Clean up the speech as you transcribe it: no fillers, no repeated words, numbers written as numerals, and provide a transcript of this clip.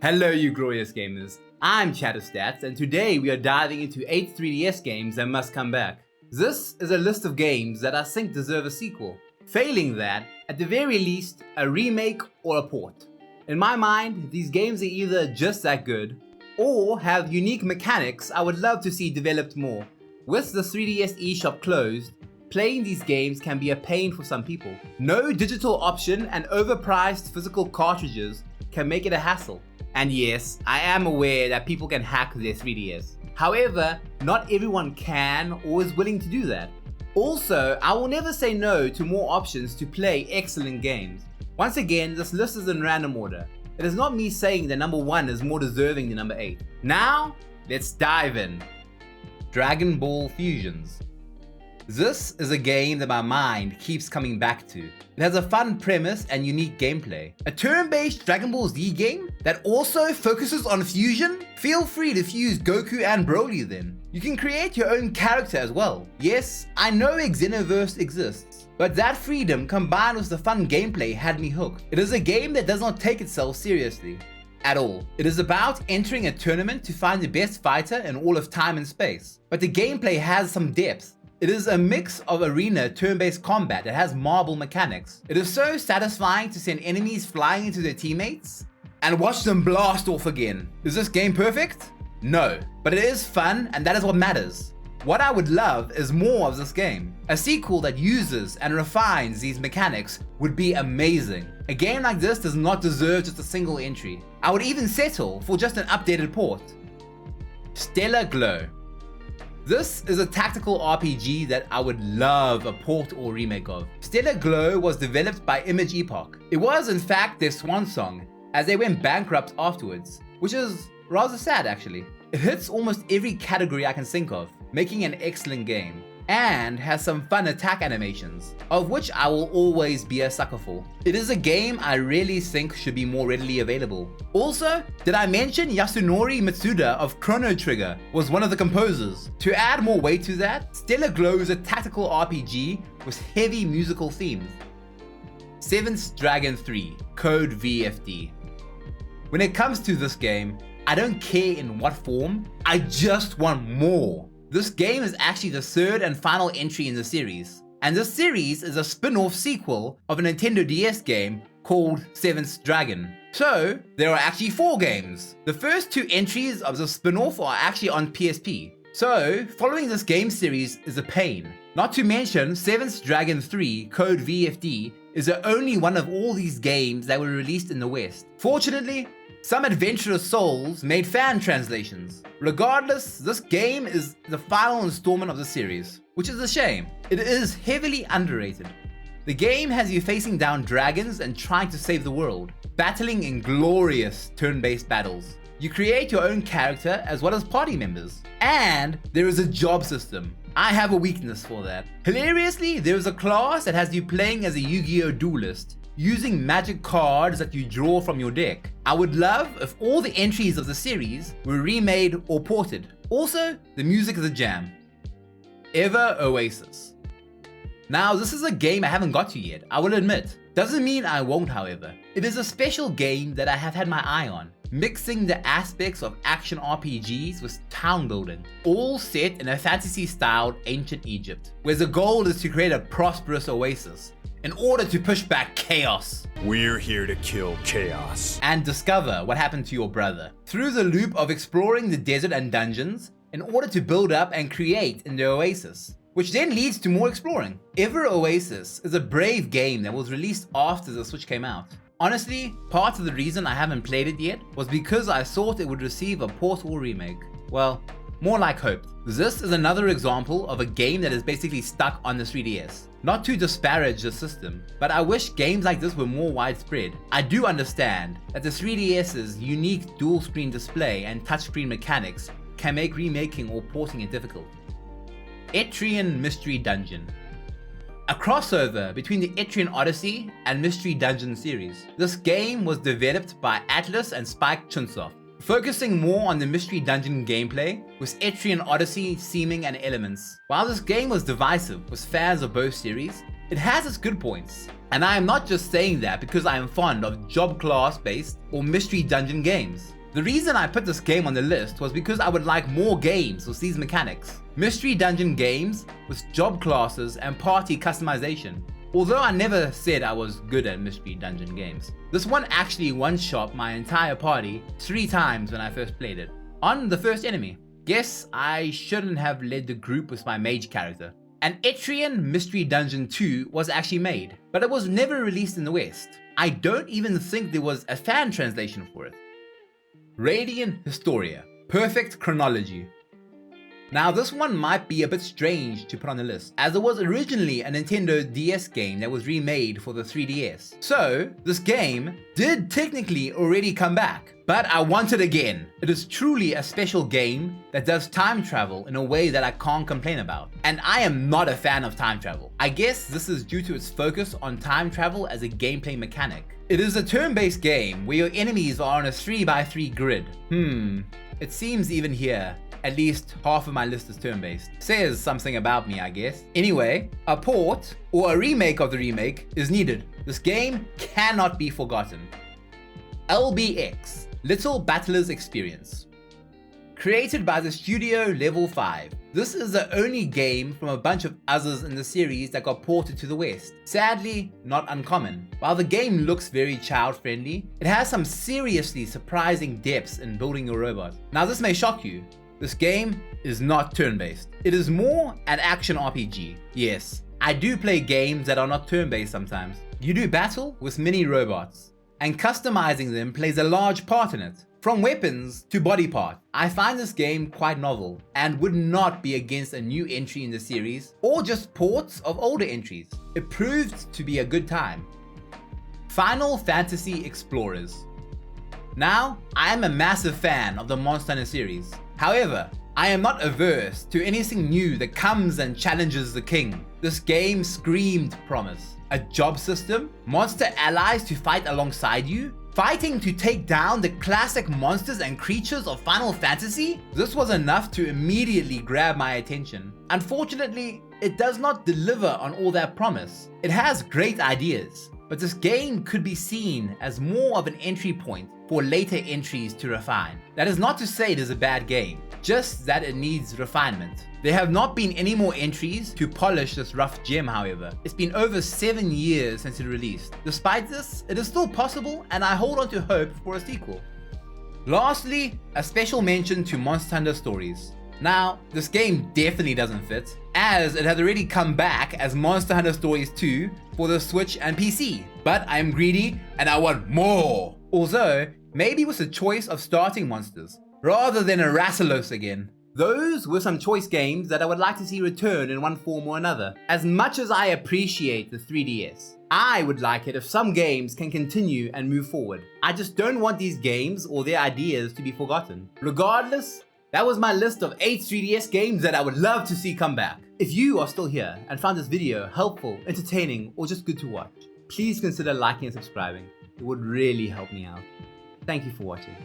Hello you glorious gamers, I'm ChadOfStats and today we are diving into 8 3DS games that must come back. This is a list of games that I think deserve a sequel. Failing that, at the very least, a remake or a port. In my mind, these games are either just that good, or have unique mechanics I would love to see developed more. With the 3DS eShop closed, playing these games can be a pain for some people. No digital option and overpriced physical cartridges can make it a hassle. And yes, I am aware that people can hack their 3DS. However, not everyone can or is willing to do that. Also, I will never say no to more options to play excellent games. Once again, this list is in random order. It is not me saying that number 1 is more deserving than number 8. Now, let's dive in. Dragon Ball Fusions. This is a game that my mind keeps coming back to. It has a fun premise and unique gameplay. A turn-based Dragon Ball Z game that also focuses on fusion? Feel free to fuse Goku and Broly then. You can create your own character as well. Yes, I know Xenoverse exists, but that freedom combined with the fun gameplay had me hooked. It is a game that does not take itself seriously at all. It is about entering a tournament to find the best fighter in all of time and space. But the gameplay has some depth. It is a mix of arena turn-based combat that has marble mechanics. It is so satisfying to send enemies flying into their teammates and watch them blast off again. Is this game perfect? No, but it is fun and that is what matters. What I would love is more of this game. A sequel that uses and refines these mechanics would be amazing. A game like this does not deserve just a single entry. I would even settle for just an updated port. Stellar Glow. This is a tactical RPG that I would love a port or remake of. Stellar Glow was developed by Image Epoch. It was in fact their swan song, as they went bankrupt afterwards, which is rather sad actually. It hits almost every category I can think of, making an excellent game, and has some fun attack animations, of which I will always be a sucker for. It is a game I really think should be more readily available. Also, did I mention Yasunori Mitsuda of Chrono Trigger was one of the composers? To add more weight to that, Stellar Glow is a tactical RPG with heavy musical themes. Seventh Dragon 3, Code VFD. When it comes to this game, I don't care in what form, I just want more. This game is actually the third and final entry in the series, and this series is a spin-off sequel of a Nintendo DS game called Seventh Dragon. So, there are actually 4 games. The first 2 entries of the spin-off are actually on PSP. So, following this game series is a pain. Not to mention, Seventh Dragon 3 Code VFD is the only one of all these games that were released in the West. Fortunately, some adventurous souls made fan translations. Regardless, this game is the final installment of the series, which is a shame. It is heavily underrated. The game has you facing down dragons and trying to save the world, battling in glorious turn-based battles. You create your own character as well as party members, and there is a job system. I have a weakness for that. Hilariously, there is a class that has you playing as a Yu-Gi-Oh! Duelist, using magic cards that you draw from your deck. I would love if all the entries of the series were remade or ported. Also, the music is a jam. Ever Oasis. Now, this is a game I haven't got to yet, I will admit. Doesn't mean I won't, however. It is a special game that I have had my eye on, mixing the aspects of action RPGs with town building, all set in a fantasy-styled ancient Egypt, where the goal is to create a prosperous oasis in order to push back chaos. We're here to kill chaos. And discover what happened to your brother. Through the loop of exploring the desert and dungeons in order to build up and create in the oasis, which then leads to more exploring. Ever Oasis is a brave game that was released after the Switch came out. Honestly, part of the reason I haven't played it yet was because I thought it would receive a port or remake. Well, more like hoped. This is another example of a game that is basically stuck on the 3DS. Not to disparage the system, but I wish games like this were more widespread. I do understand that the 3DS's unique dual screen display and touchscreen mechanics can make remaking or porting it difficult. Etrian Mystery Dungeon. A crossover between the Etrian Odyssey and Mystery Dungeon series. This game was developed by Atlas and Spike Chunsoft, focusing more on the Mystery Dungeon gameplay, with Etrian Odyssey theming and elements. While this game was divisive with fans of both series, It has its good points, and I am not just saying that because I am fond of job class based or mystery dungeon games. The reason I put this game on the list was because I would like more games with these mechanics. Mystery dungeon games with job classes and party customization. Although I never said I was good at mystery dungeon games. This one actually one-shot my entire party 3 times when I first played it. On the first enemy. Guess I shouldn't have led the group with my mage character. An Etrian Mystery Dungeon 2 was actually made, but it was never released in the West. I don't even think there was a fan translation for it. Radiant Historia. Perfect chronology. Now this one might be a bit strange to put on the list, as it was originally a Nintendo DS game that was remade for the 3DS. So, this game did technically already come back, but I want it again. It is truly a special game that does time travel in a way that I can't complain about. And I am not a fan of time travel. I guess this is due to its focus on time travel as a gameplay mechanic. It is a turn-based game where your enemies are on a 3x3 grid. It seems even here, at least half of my list is turn-based. Says something about me, I guess. Anyway, a port or a remake of the remake is needed. This game cannot be forgotten. LBX, Little Battlers Experience. Created by the studio Level 5. This is the only game from a bunch of others in the series that got ported to the West. Sadly, not uncommon. While the game looks very child-friendly, it has some seriously surprising depths in building your robot. Now this may shock you. This game is not turn-based. It is more an action RPG. Yes, I do play games that are not turn-based sometimes. You do battle with mini robots, and customizing them plays a large part in it. From weapons to body part, I find this game quite novel and would not be against a new entry in the series or just ports of older entries. It proved to be a good time. Final Fantasy Explorers. Now, I am a massive fan of the Monster Hunter series. However, I am not averse to anything new that comes and challenges the king. This game screamed promise. A job system, monster allies to fight alongside you, fighting to take down the classic monsters and creatures of Final Fantasy? This was enough to immediately grab my attention. Unfortunately, it does not deliver on all that promise. It has great ideas, but this game could be seen as more of an entry point for later entries to refine. That is not to say it is a bad game, just that it needs refinement. There have not been any more entries to polish this rough gem, however. It's been over 7 years since it released. Despite this, it is still possible and I hold on to hope for a sequel. Lastly, a special mention to Monster Hunter Stories. Now, this game definitely doesn't fit, as it has already come back as Monster Hunter Stories 2 for the Switch and PC. But I am greedy and I want more! Although, maybe with the choice of starting monsters, rather than a Rassalos again. Those were some choice games that I would like to see return in one form or another. As much as I appreciate the 3DS, I would like it if some games can continue and move forward. I just don't want these games or their ideas to be forgotten. Regardless, that was my list of 8 3DS games that I would love to see come back. If you are still here and found this video helpful, entertaining, or just good to watch, please consider liking and subscribing. It would really help me out. Thank you for watching.